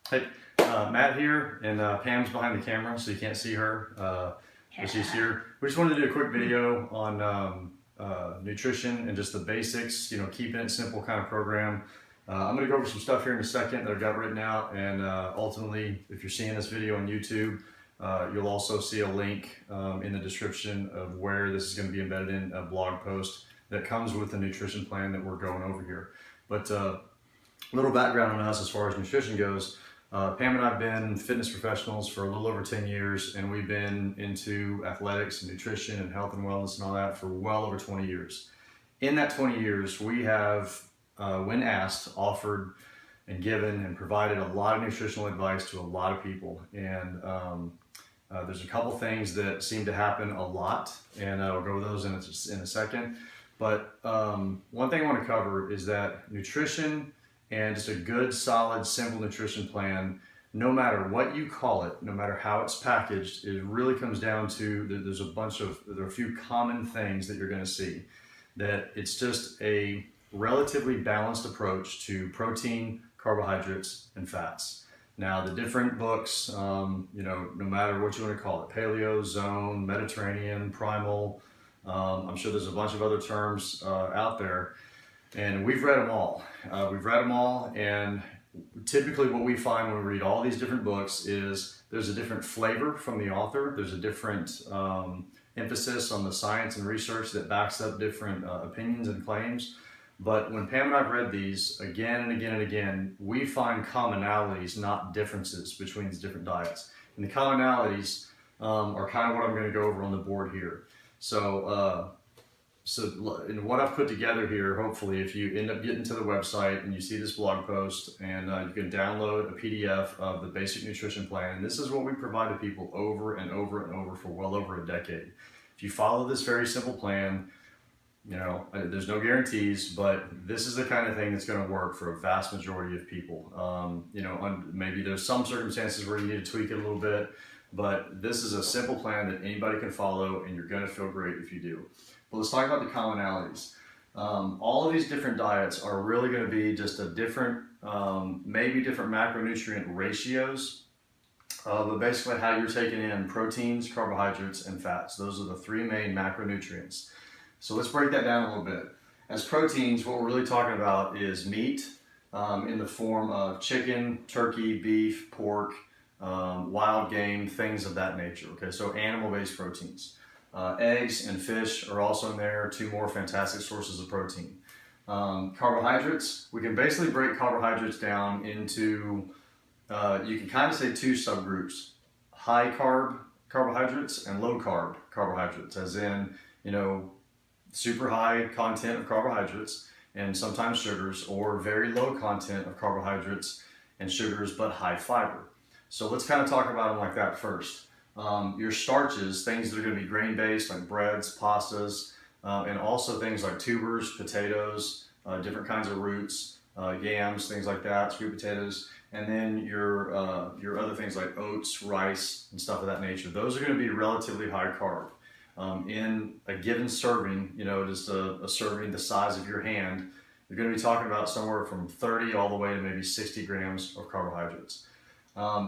Hey, Matt here, and Pam's behind the camera, so you can't see her, but she's here. We just wanted to do a quick video on nutrition and just the basics, keeping it simple kind of program. I'm going to go over some stuff here in a second that I've got written out, and ultimately, if you're seeing this video on YouTube, you'll also see a link in the description of where this is going to be embedded in a blog post that comes with the nutrition plan that we're going over here. But a little background on us as far as nutrition goes. Pam and I have been fitness professionals for a little over 10 years, and we've been into athletics and nutrition and health and wellness and all that for well over 20 years. In that 20 years, we have, when asked, offered and given and provided a lot of nutritional advice to a lot of people. And there's a couple things that seem to happen a lot, and I'll go over those in a second. But one thing I want to cover is that nutrition and just a good, solid, simple nutrition plan, no matter what you call it, no matter how it's packaged, it really comes down to there are a few common things that you're going to see. That it's just a relatively balanced approach to protein, carbohydrates, and fats. Now, the different books, no matter what you want to call it, paleo, zone, Mediterranean, primal, I'm sure there's a bunch of other terms out there. And we've read them all. And typically what we find when we read all these different books is there's a different flavor from the author. There's a different emphasis on the science and research that backs up different opinions and claims. But when Pam and I have read these again and again and again, we find commonalities, not differences between these different diets. And the commonalities are kind of what I'm going to go over on the board here. So in what I've put together here, hopefully, if you end up getting to the website and you see this blog post, and you can download a PDF of the basic nutrition plan, and this is what we provide to people over and over and over for well over a decade. If you follow this very simple plan, there's no guarantees, but this is the kind of thing that's going to work for a vast majority of people. Maybe there's some circumstances where you need to tweak it a little bit, but this is a simple plan that anybody can follow, and you're going to feel great if you do. But let's talk about the commonalities. All of these different diets are really going to be just a different, maybe different macronutrient ratios, but basically how you're taking in proteins, carbohydrates, and fats. Those are the three main macronutrients. So let's break that down a little bit. As proteins, what we're really talking about is meat in the form of chicken, turkey, beef, pork, wild game, things of that nature. Okay, so animal-based proteins. Eggs and fish are also in there, two more fantastic sources of protein. Carbohydrates, we can basically break carbohydrates down into, you can kind of say two subgroups, high carb carbohydrates and low carb carbohydrates, as in, super high content of carbohydrates and sometimes sugars, or very low content of carbohydrates and sugars, but high fiber. So let's kind of talk about them like that first. Your starches, things that are going to be grain-based like breads, pastas, and also things like tubers, potatoes, different kinds of roots, yams, things like that, sweet potatoes, and then your other things like oats, rice, and stuff of that nature. Those are going to be relatively high carb. In a given serving, just a serving the size of your hand, you're going to be talking about somewhere from 30 all the way to maybe 60 grams of carbohydrates.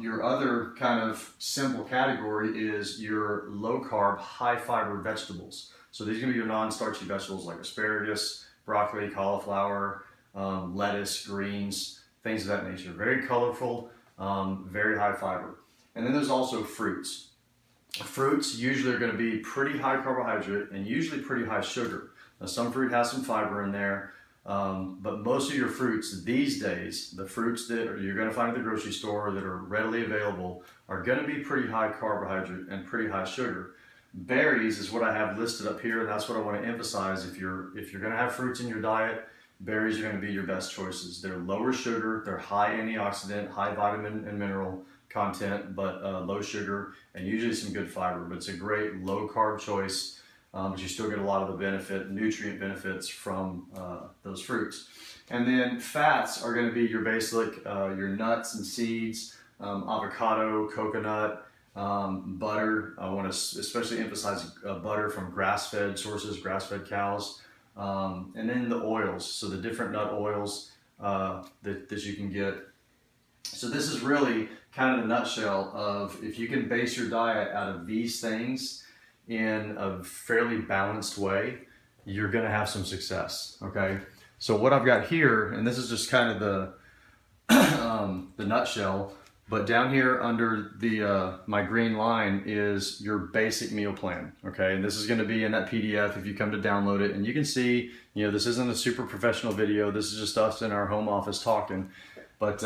Your other kind of simple category is your low carb, high fiber vegetables. So these are going to be your non-starchy vegetables like asparagus, broccoli, cauliflower, lettuce, greens, things of that nature. Very colorful, very high fiber. And then there's also fruits. Fruits usually are going to be pretty high carbohydrate and usually pretty high sugar. Now, some fruit has some fiber in there. But most of your fruits these days, the fruits that you're going to find at the grocery store that are readily available, are going to be pretty high carbohydrate and pretty high sugar. Berries is what I have listed up here, and that's what I want to emphasize. If you're going to have fruits in your diet, berries are going to be your best choices. They're lower sugar, they're high antioxidant, high vitamin and mineral content, but low sugar and usually some good fiber. But it's a great low carb choice. But you still get a lot of the nutrient benefits from those fruits. And then fats are going to be your basic, your nuts and seeds, avocado, coconut, butter. I want to especially emphasize butter from grass-fed sources, grass-fed cows. And then the oils, so the different nut oils that you can get So this is really kind of the nutshell of if you can base your diet out of these things in a fairly balanced way, you're going to have some success. Okay. So what I've got here, and this is just kind of the nutshell, but down here under the my green line is your basic meal plan. Okay. And this is going to be in that PDF if you come to download it, and you can see, you know, this isn't a super professional video. This is just us in our home office talking. But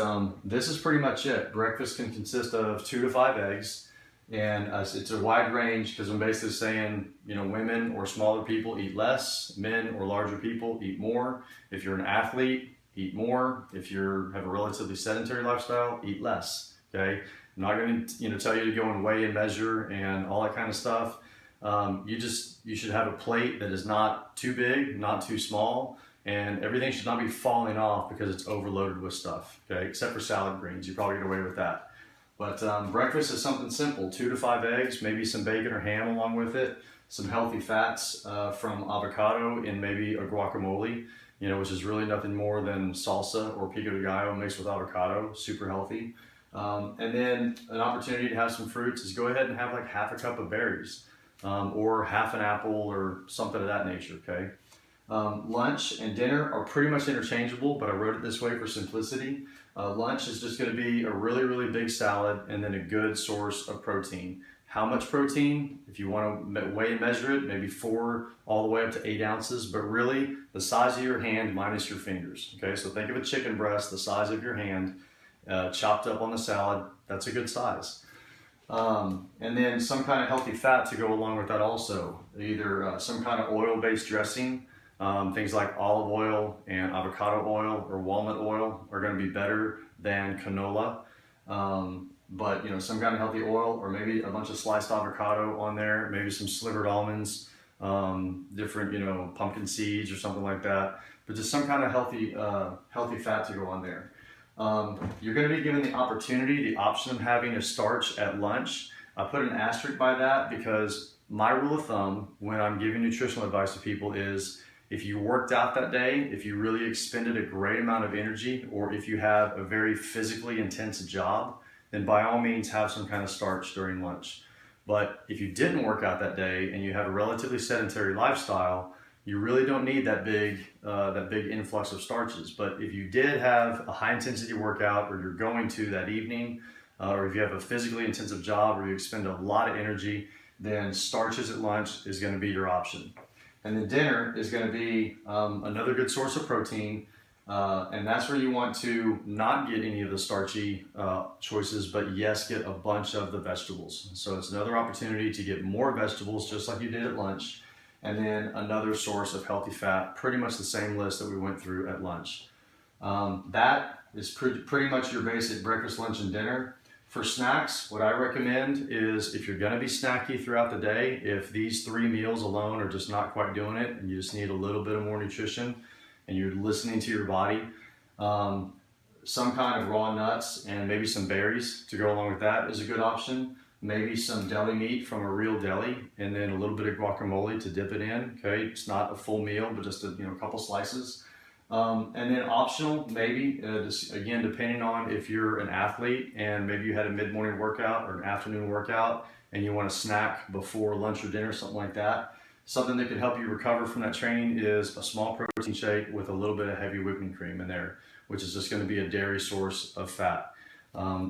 this is pretty much it. Breakfast can consist of 2 to 5 eggs, and it's a wide range because I'm basically saying, you know, women or smaller people eat less, men or larger people eat more. If you're an athlete, eat more. If you have a relatively sedentary lifestyle, eat less. Okay, I'm not going to tell you to go and weigh and measure and all that kind of stuff. You should have a plate that is not too big, not too small. And everything should not be falling off because it's overloaded with stuff, okay? Except for salad greens, you probably get away with that. But breakfast is something simple, 2 to 5 eggs, maybe some bacon or ham along with it, some healthy fats from avocado and maybe a guacamole, you know, which is really nothing more than salsa or pico de gallo mixed with avocado, super healthy. And then an opportunity to have some fruits is go ahead and have like half a cup of berries or half an apple or something of that nature, okay? Lunch and dinner are pretty much interchangeable, but I wrote it this way for simplicity. Lunch is just going to be a really, really big salad and then a good source of protein. How much protein? If you want to weigh and measure it, maybe 4 all the way up to 8 ounces, but really the size of your hand minus your fingers. Okay, so think of a chicken breast, the size of your hand, chopped up on the salad. That's a good size. And then some kind of healthy fat to go along with that also. Either some kind of oil-based dressing. Things like olive oil and avocado oil or walnut oil are going to be better than canola. But you know, some kind of healthy oil, or maybe a bunch of sliced avocado on there, maybe some slivered almonds, different, you know, pumpkin seeds or something like that. But just some kind of healthy fat to go on there. You're going to be given the opportunity, the option of having a starch at lunch. I put an asterisk by that because my rule of thumb when I'm giving nutritional advice to people is, if you worked out that day, if you really expended a great amount of energy, or if you have a very physically intense job, then by all means have some kind of starch during lunch. But if you didn't work out that day and you have a relatively sedentary lifestyle, you really don't need that big influx of starches. But if you did have a high intensity workout, or you're going to that evening, or if you have a physically intensive job where you expend a lot of energy, then starches at lunch is going to be your option. And then dinner is going to be another good source of protein, and that's where you want to not get any of the starchy choices, but yes, get a bunch of the vegetables. So it's another opportunity to get more vegetables, just like you did at lunch, and then another source of healthy fat, pretty much the same list that we went through at lunch. That is pretty much your basic breakfast, lunch, and dinner. For snacks, what I recommend is, if you're going to be snacky throughout the day, if these 3 meals alone are just not quite doing it and you just need a little bit of more nutrition and you're listening to your body, some kind of raw nuts and maybe some berries to go along with that is a good option. Maybe some deli meat from a real deli, and then a little bit of guacamole to dip it in. Okay, it's not a full meal, but just a couple slices. And then optional, maybe, again, depending on if you're an athlete and maybe you had a mid-morning workout or an afternoon workout and you want to snack before lunch or dinner, something like that. Something that could help you recover from that training is a small protein shake with a little bit of heavy whipping cream in there, which is just going to be a dairy source of fat,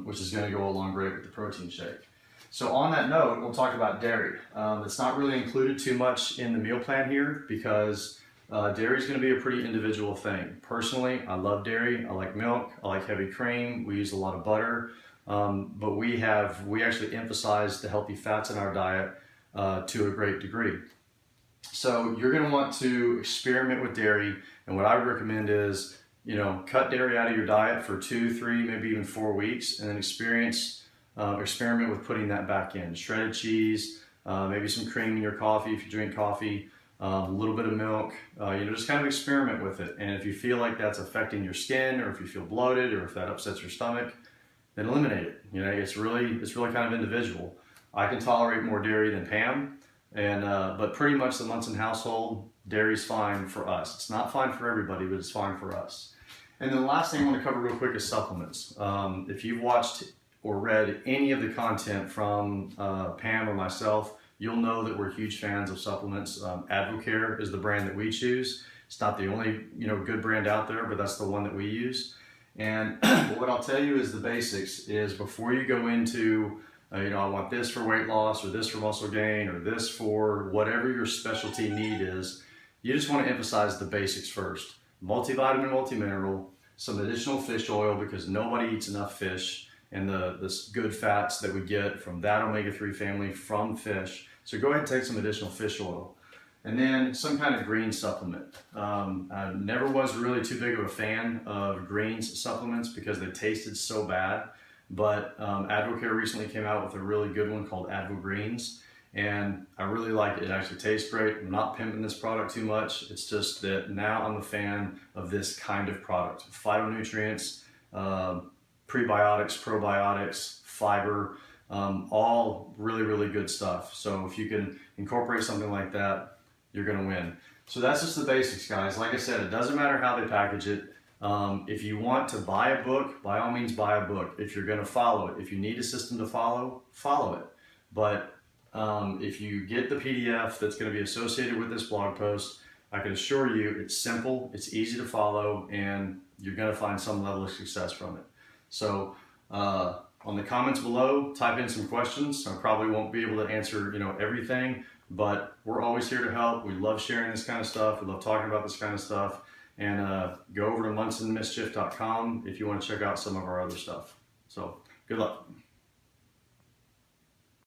which is going to go along great with the protein shake. So on that note, we'll talk about dairy. It's not really included too much in the meal plan here because dairy is going to be a pretty individual thing. Personally, I love dairy. I like milk. I like heavy cream. We use a lot of butter. But we actually emphasize the healthy fats in our diet to a great degree. So you're going to want to experiment with dairy. And what I would recommend is, cut dairy out of your diet for 2, 3, maybe even 4 weeks, and then experiment with putting that back in. Shredded cheese, maybe some cream in your coffee if you drink coffee. A little bit of milk, just kind of experiment with it. And if you feel like that's affecting your skin, or if you feel bloated, or if that upsets your stomach, then eliminate it. It's really kind of individual. I can tolerate more dairy than Pam, but pretty much the Munson household, dairy's fine for us. It's not fine for everybody, but it's fine for us. And then the last thing I want to cover real quick is supplements. If you've watched or read any of the content from Pam or myself, you'll know that we're huge fans of supplements. Advocare is the brand that we choose. It's not the only good brand out there, but that's the one that we use. And what I'll tell you is the basics is before you go into I want this for weight loss or this for muscle gain or this for whatever your specialty need is, you just want to emphasize the basics first. Multivitamin, multimineral, some additional fish oil because nobody eats enough fish, and the good fats that we get from that omega-3 family from fish. So go ahead and take some additional fish oil. And then some kind of green supplement. I never was really too big of a fan of greens supplements because they tasted so bad. But Advocare recently came out with a really good one called Advo Greens, and I really like it. It actually tastes great. I'm not pimping this product too much. It's just that now I'm a fan of this kind of product. Phytonutrients, prebiotics, probiotics, fiber, all really, really good stuff. So if you can incorporate something like that, you're gonna win. So that's just the basics, guys. Like I said, it doesn't matter how they package it. If you want to buy a book, by all means buy a book. If you're going to follow it, if you need a system to follow, follow it. But if you get the PDF that's going to be associated with this blog post, I can assure you it's simple, it's easy to follow, and you're going to find some level of success from it. So on the comments below, type in some questions. I probably won't be able to answer everything, but we're always here to help. We love sharing this kind of stuff. We love talking about this kind of stuff. And go over to munsonmischief.com if you want to check out some of our other stuff. So good luck.